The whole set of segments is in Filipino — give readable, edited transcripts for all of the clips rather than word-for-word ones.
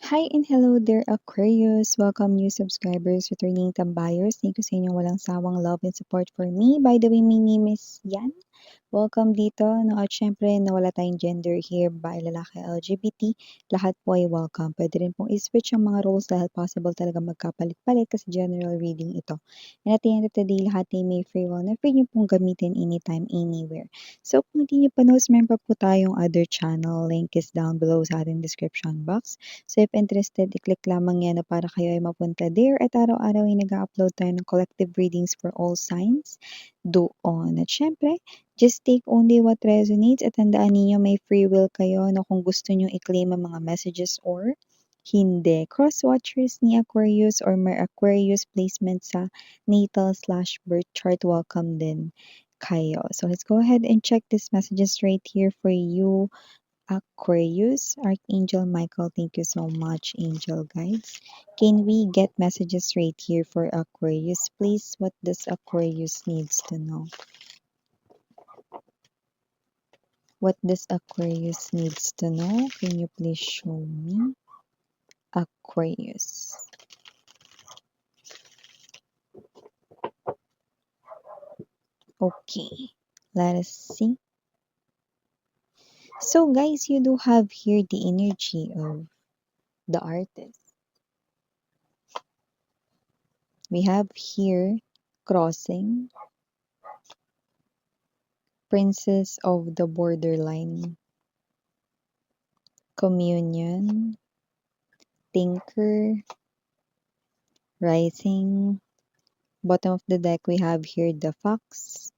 Hi and hello there, Aquarius! Welcome new subscribers, returning tambayers. Thank you sa inyong walang sawang love and support for me. By the way, my name is Yan. Welcome dito. No, at syempre, nawala tayong gender here by lalaki LGBT. Lahat po ay welcome. Pwede rin pong i-switch ang mga roles dahil possible talaga magkapalit-palit kasi general reading ito. And at the end of the day, lahat ay may free will na free nyo pong gamitin anytime, anywhere. So kung hindi nyo pa knows, meron pa po tayong other channel. Link is down below sa ating description box. So if interested, i-click lamang yan na para kayo ay mapunta there at araw-araw ay nag-upload tayo ng collective readings for all signs doon. At syempre, just take only what resonates at tandaan ninyo may free will kayo na kung gusto nyo i-claim ang mga messages or hindi. Cross-watchers ni Aquarius or may Aquarius placement sa natal/birth chart, welcome din kayo. So let's go ahead and check these messages right here for you, Aquarius. Archangel Michael, thank you so much, angel guides. Can we get messages right here for Aquarius, please? What does Aquarius needs to know? What does Aquarius needs to know? Can you please show me? Aquarius. Okay, let us see. So guys, you do have here the energy of the artist. We have here crossing, princess of the borderline, communion, thinker, rising. Bottom of the deck, we have here the fox,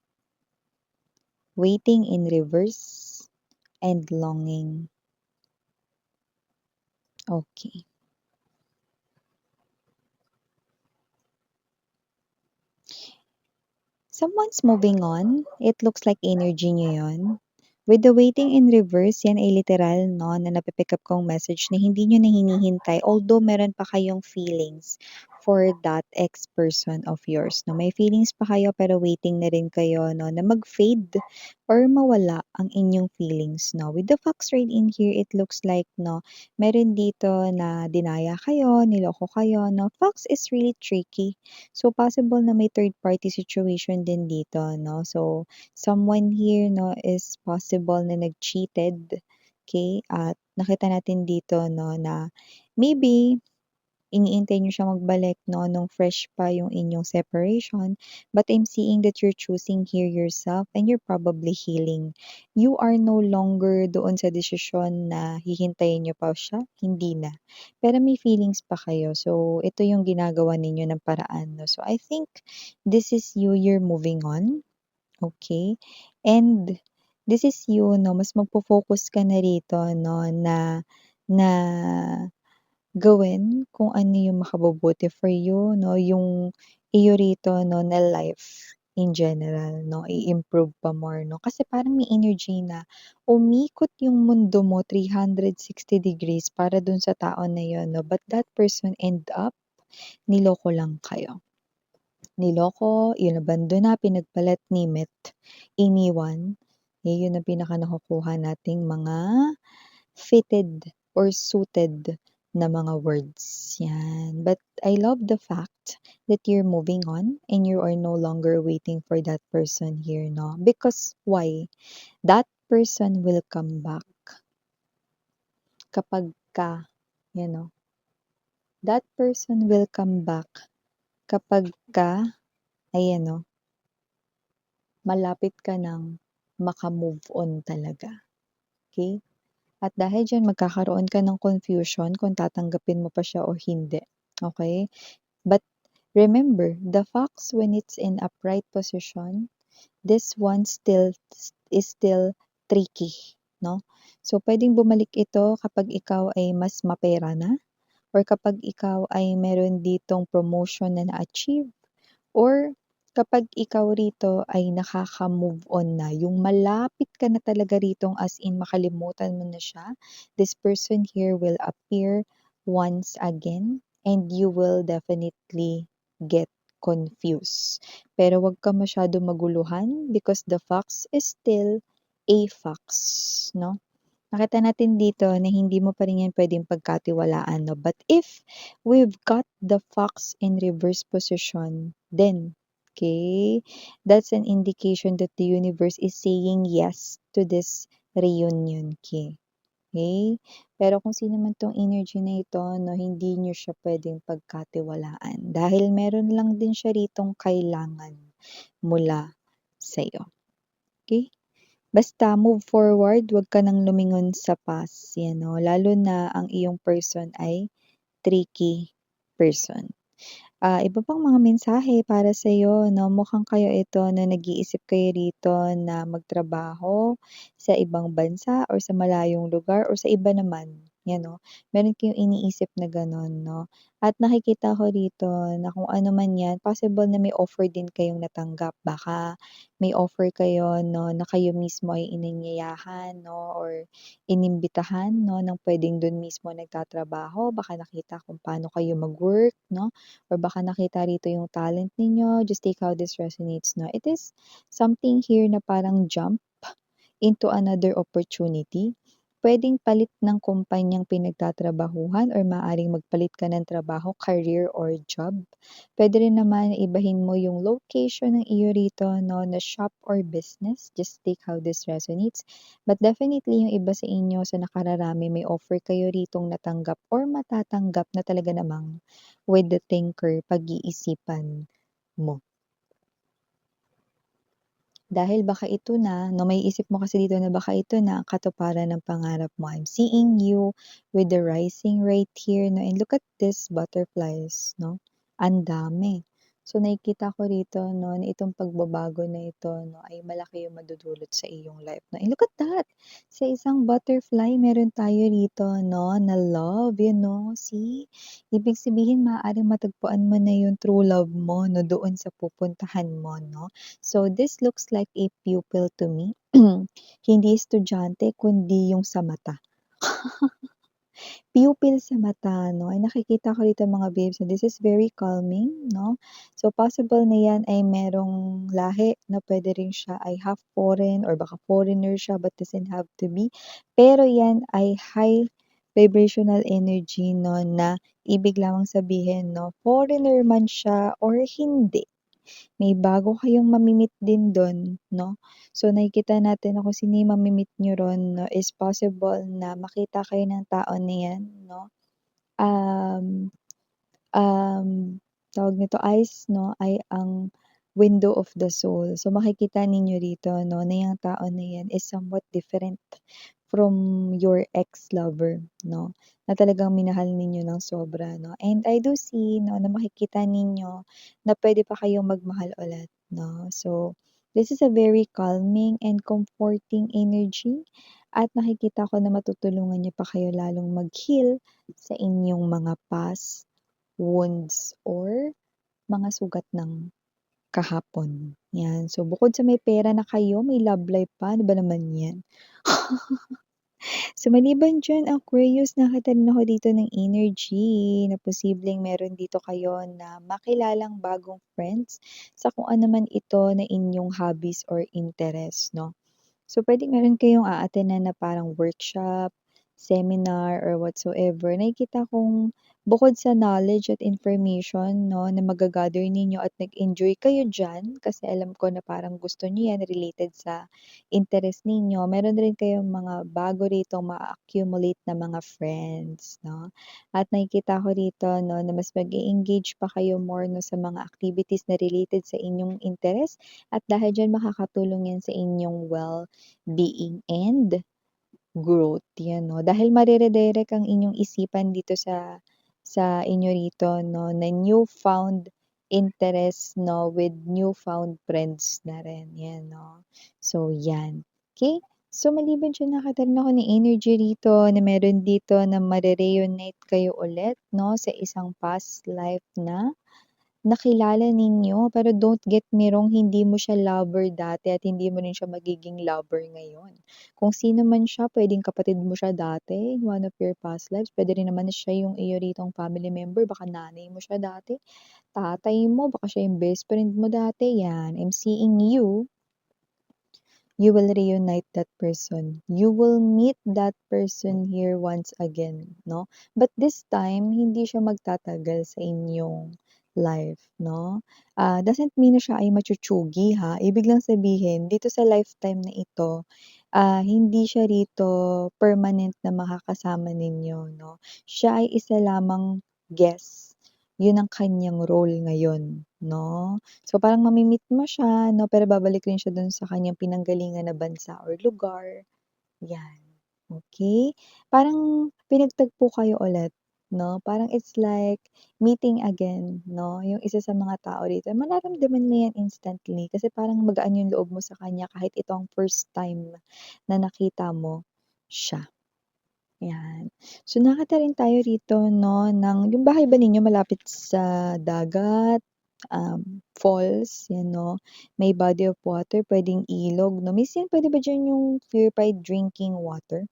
waiting in reverse, and longing. Okay. Someone's moving on. It looks like energy nyo yun. With the waiting in reverse, yan ay literal no, na napipick up kong message na hindi nyo na hinihintay. Although meron pa kayong feelings for that ex-person of yours. No? May feelings pa kayo pero waiting na rin kayo no, na mag-fade or mawala ang inyong feelings. No? With the fox right in here, it looks like no, meron dito na dinaya kayo, niloko kayo. No? Fox is really tricky. So possible na may third party situation din dito, no? So someone here no is possible na nag-cheated, okay? At nakita natin dito no na maybe iniintay niyo siya magbalik no nung fresh pa yung inyong separation, but I'm seeing that you're choosing here yourself and you're probably healing. You are no longer doon sa desisyon na hihintayin niyo pa siya, hindi na. Pero may feelings pa kayo. So ito yung ginagawa ninyo ng paraan no. So I think this is you, you're moving on. Okay? And this is you, no, mas magfo-focus ka na rito, no, na gawin kung ano yung makabubuti for you, no, yung iyo rito, no, na life in general, no, i-improve pa more, no, kasi parang may energy na umikot yung mundo mo 360 degrees para dun sa tao na yun, no, but that person end up, niloko lang kayo. Niloko, inabandona, pinagpalit, name it, iniwan, yun ang pinaka nakukuha nating mga fitted or suited na mga words. Yan. But I love the fact that you're moving on and you are no longer waiting for that person here, no? Because why? That person will come back kapag ka, you know, that person will come back kapag ka, ayan, no, malapit ka ng maka-move on talaga. Okay? At dahil diyan magkakaroon ka ng confusion kung tatanggapin mo pa siya o hindi. Okay? But remember, the fox when it's in upright position, this one is still tricky, no? So pwedeng bumalik ito kapag ikaw ay mas mapera na or kapag ikaw ay meron ditong promotion na na-achieve or kapag ikaw rito ay nakaka-move on na, yung malapit ka na talaga ritong as in makalimutan mo na siya, this person here will appear once again and you will definitely get confused. Pero wag ka masyado maguluhan because the fox is still a fox, no? Nakita natin dito na hindi mo pa rin yan puwedeng pagkatiwalaan 'no, but if we've got the fox in reverse position, then, okay, that's an indication that the universe is saying yes to this reunion, okay. Pero kung sino man 'tong energy na ito 'no, hindi niyo siya puwedeng pagkatiwalaan dahil meron lang din siya ritong kailangan mula sa'yo, okey? Basta move forward, 'wag ka ng lumingon sa past, 'yan 'no, lalo na ang iyong person ay tricky person. Iba pang mga mensahe para sa'yo 'no, mukhang kayo ito na nag-iisip kayo rito na magtrabaho sa ibang bansa or sa malayong lugar or sa iba naman, 'yan 'no. Meron kayong iniisip na gano'n 'no, at nakikita ko rito na kung ano man 'yan, possible na may offer din kayong natanggap. Baka may offer kayo 'no, na kayo mismo ay inanyayahan 'no or inimbitahan 'no, ng puwedeng do'n mismo nagtatrabaho. Baka nakita kung paano kayo mag-work 'no, or baka nakita rito yung talent ninyo, just take how this resonates 'no. It is something here na parang jump into another opportunity. Puwedeng palit ng kumpanyang pinagtatrabahuhan or maaaring magpalit ka ng trabaho, career or job. Puwede rin naman na ibahin mo yung location ng iyo rito 'no, na shop or business, just take how this resonates. But definitely yung iba sa inyo sa nakararami may offer kayo ritong natanggap or matatanggap na talaga namang with the thinker, pag-iisipan mo. Dahil baka ito na 'no, maiisip mo kasi dito na baka ito na ang katuparan ng pangarap mo. I'm seeing you with the rising right here 'no, and look at these butterflies 'no, ang dami. So, nakikita ko rito 'no, na itong pagbabago na ito 'no, ay malaki yung madudulot sa iyong life 'no, and look at that! Sa isang butterfly meron tayo rito 'no, na love, you know, see? Ibig sabihin maaaring matagpuan mo na yung true love mo 'no, doon sa pupuntahan mo 'no. So, this looks like a pupil to me. Hindi estudyante kundi yung sa mata. Pupil sa mata 'no, ay nakikita ko rito mga babes na this is very calming 'no. So, possible na 'yan ay merong lahi na puwede rin siya ay half foreign or baka foreigner siya but doesn't have to be. Pero 'yan ay high vibrational energy 'no, na ibig lamang sabihin 'no, foreigner man siya or hindi. May bago kayong mamimit din dun 'no. So, nakikita natin na kung sino yung mami-meet niyo ron 'no, is possible na makita kayo ng tao na 'yan 'no. Um, tawag nito, eyes 'no, ay ang window of the soul. So, makikita ninyo rito 'no, na yang tao na 'yan is somewhat different from your ex-lover 'no, na talagang minahal ninyo ng sobra 'no. And I do see 'no, na makikita ninyo na puwede pa kayong magmahal ulit 'no. So, this is a very calming and comforting energy at nakikita ko na matutulungan niya pa kayo lalong mag-heal sa inyong mga past wounds or mga sugat ng kahapon, 'yan. So, bukod sa may pera na kayo, may love life pa, ano ba naman 'yan? So, maliban diyan, Aquarius, nakita rin ako dito ng energy na posibleng meron dito kayo na makilalang bagong friends sa kung ano man ito na inyong hobbies or interest 'no. So, puwedeng meron kayong a-attend-nan na parang workshop, seminar, or whatsoever. Nakikita kong bukod sa knowledge at information 'no, na maga-gather ninyo at nag-enjoy kayo diyan, kasi alam ko na parang gusto niyo 'yan, related sa interest ninyo. Meron rin kayong mga bago ritong maa-accumulate na mga friends 'no. At nakikita ko rito 'no, na mas mag-e-engage pa kayo more 'no, sa mga activities na related sa inyong interest at dahil diyan makakatulong 'yan sa inyong well-being and growth, 'yan 'no. Dahil mare-redirect ang inyong isipan dito sa inyo rito 'no, na newfound interest 'no, with newfound friends na rin, 'yan 'no. So 'yan, okey. So maliban diyan nakita rin ako ng energy rito na meron dito na mare-reunite kayo ulit 'no, sa isang past life na nakilala ninyo, pero don't get me wrong, hindi mo siya lover dati at hindi mo rin siya magiging lover ngayon. Kung sino man siya, puwedeng kapatid mo siya dati in one of your past lives, puwede rin naman na siya yung iyo ritong family member, baka nanay mo siya dati, tatay mo, baka siya yung best friend mo dati, 'yan. I'm seeing you you will reunite that person. You will meet that person here once again, no? But this time, hindi siya magtatagal sa inyong life, no? Doesn't mean na siya ay machuchugi ha. Ibig lang sabihin, dito sa lifetime na ito, hindi siya rito permanent na makakasama ninyo, no? Siya ay isa lamang guest. Yun ang kanyang role ngayon, no? So, parang mami-meet mo siya 'no, pero babalik rin siya dun sa kanyang pinanggalingan na bansa or lugar, 'yan, okey? Parang pinagtagpo kayo ulit 'no, parang it's like meeting again 'no, yung isa sa mga tao rito mararamdaman mo 'yan instantly kasi parang magaan yung loob mo sa kanya kahit ito ang first time na nakita mo siya. 'Yan. So, nakita rin tayo rito 'no ng yung bahay ba ninyo malapit sa dagat, falls, 'yan 'no, may body of water, puwedeng ilog 'no, minsan puwede ba diyan yung purified drinking water?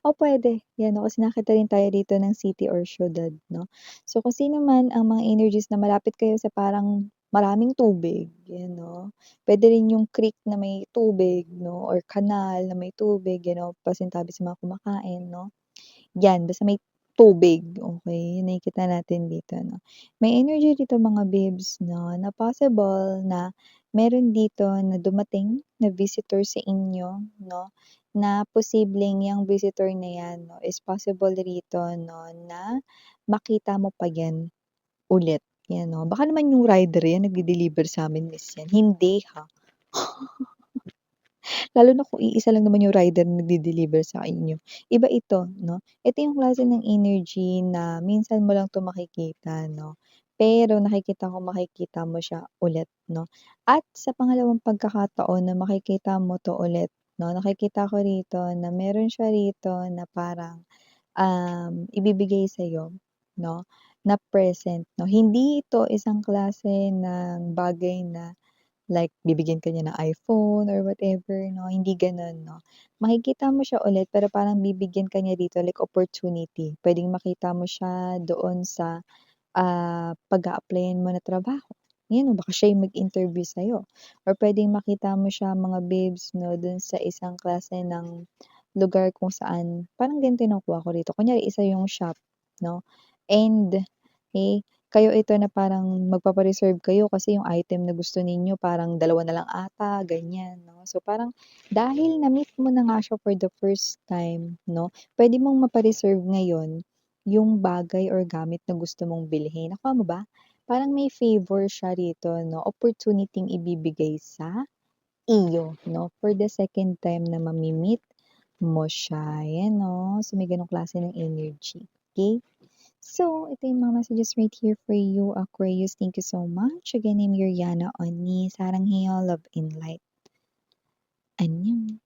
O puwede, 'yan 'no, kasi nakita rin tayo dito ng city or siyudad 'no. So, kung sino man ang mga energies na malapit kayo sa parang maraming tubig, 'yan 'no. Puwede rin yung creek na may tubig 'no or kanal na may tubig, you know, pasintabi sa mga kumakain 'no. 'Yan, basta may tubig, okey, yung nakikita natin dito 'no. May energy dito mga babes 'no, na possible na meron dito na dumating na visitor sa inyo 'no, na posibleng yang visitor na 'yan 'no, is possible rito 'no, na makita mo pa 'yan ulit, 'yan 'no. Baka naman yung rider 'yan nagde-deliver sa'min miss 'yan, hindi ha. Lalo na kung iisa lang naman yung rider na nagde-deliver sa inyo. Iba ito 'no, ito yung klase ng energy na minsan mo lang 'to makikita 'no, pero makikita mo siya ulit 'no. At sa pangalawang pagkakataon na makikita mo 'to ulit 'no, nakikita ko rito na meron siya rito na parang, ibibigay sa'yo 'no, na present 'no. Hindi ito isang klase ng bagay na like bibigyan ka niya ng iPhone or whatever 'no, hindi gano'n 'no. Makikita mo siya ulit pero parang bibigyan ka niya dito like opportunity. Puwedeng makita mo siya doon sa, pag-a-applyan mo na trabaho, 'yan o baka siya yung mag-interview sa'yo or puwedeng makita mo siya mga babes 'no, do'n sa isang klase ng lugar kung saan parang ganito yung nakuha ko rito. Kunyari isa yung shop 'no, and eh, kayo ito na parang magpapa-reserve kayo kasi yung item na gusto ninyo parang dalawa na lang ata, ganyan 'no. So, parang dahil na-meet mo na nga siya for the first time 'no, puwede mong mapa-reserve ngayon yung bagay or gamit na gusto mong bilhin. Nakuha mo ba? Parang may favor siya rito 'no, opportunity-ng ibibigay sa iyo 'no, for the second time na mami-meet mo siya, 'yan 'no. So, may gano'ng klase ng energy, okey? So, ito yung mga messages right here for you, Aquarius. Thank you so much. Again, I'm Yuriana Oni. Sarang Heyo, Love and Light. Annyeong.